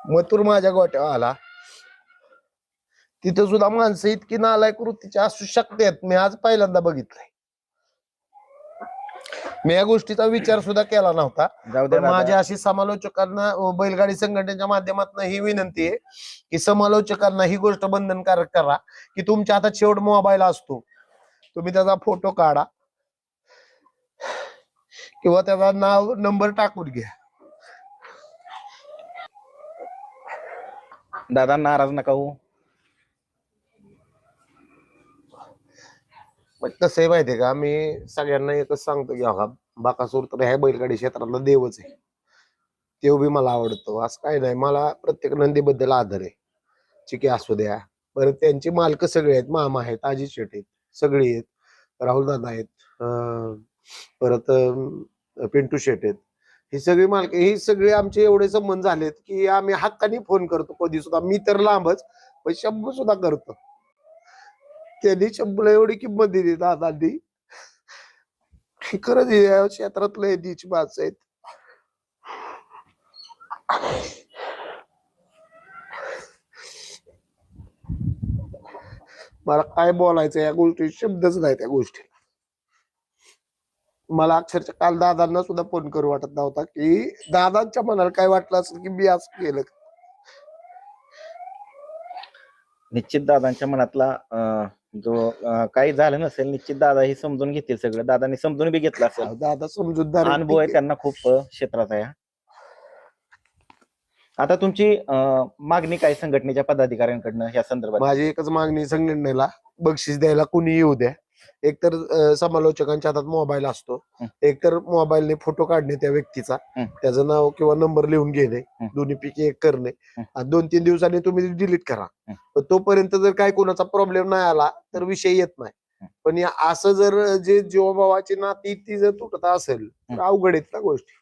मथुर माझ्या गोट्यावर आला, तिथं सुद्धा माणसं इतकी नालायक वृत्तीची असू शकतात, मी आज पहिल्यांदा बघितलंय. मी या गोष्टीचा विचार सुद्धा केला नव्हता. जाऊ द्या पण माझी दादा. अशी समालोचकांना बैलगाडी संघटनेच्या माध्यमातून ही विनंती आहे की समालोचकांना ही गोष्ट बंधनकारक करा की तुमच्या हातात शेवट मोबाईल असतो, तुम्ही त्याचा फोटो काढा किंवा त्याचा नाव नंबर टाकून घ्या. दादा नाराज नका हो. पण कसं आहे माहितीये का, मी सगळ्यांना एकच सांगतो की हा बाकासूर तर ह्या बैलगाडी क्षेत्रातला देवच आहे, तो बी मला आवडतो, असं काही नाही. मला प्रत्येक नंदीबद्दल आदर आहे. चिके असू द्या, परत त्यांची मालक सगळे आहेत, मामा आहेत, अजित शेट आहेत, सगळे आहेत, राहुल दादा आहेत, परत पिंटू शेट आहेत. ही सगळी मालक, ही सगळे आमचे एवढे संबंध झालेत की आम्ही हक्काने फोन करतो कधी सुद्धा. मी तर लांबच, पण शंभू सुद्धा करतो. त्यांनी शंभूला एवढी किंमत दिली दादांनी, खरंच या क्षेत्रातलं येदीची माणसं आहेत. मला काय बोलायचं या गोष्टी, शब्दच नाही त्या गोष्टी. मला अक्षरशः काल दादांना सुद्धा फोन करू वाटत नव्हता की दादांच्या मनाला काय वाटलं असेल की मी असं केलं. निश्चित दादांच्या मनातला जो काही झालं नसेल, निश्चित दादा ही समजून घेतील सगळं. दादांनी समजून बी घेतलं असेल. दादा समजूतदार आहेत, अनुभव आहे ठीक आहे. त्यांना खूप क्षेत्रात आहे. आता तुमची मागणी काय संघटनेच्या पदाधिकाऱ्यांकडनं या संदर्भात? माझी एकच मागणी, संघटनेला बक्षीस द्यायला कुणी येऊ द्या. एकतर समालोचकांच्या हातात मोबाईल असतो, एकतर मोबाईलने फोटो काढणे त्या व्यक्तीचा, त्याचं नाव किंवा नंबर लिहून घेणे, दोन्हीपैकी एक करणे, आणि 2-3 दिवसांनी तुम्ही डिलीट करा. पण तोपर्यंत जर काय कोणाचा प्रॉब्लेम नाही आला तर विषय येत नाही. पण असं जर जे जीवाभावाची नाती ती जर तुटत असेल तर अवघड आहेत ना गोष्टी.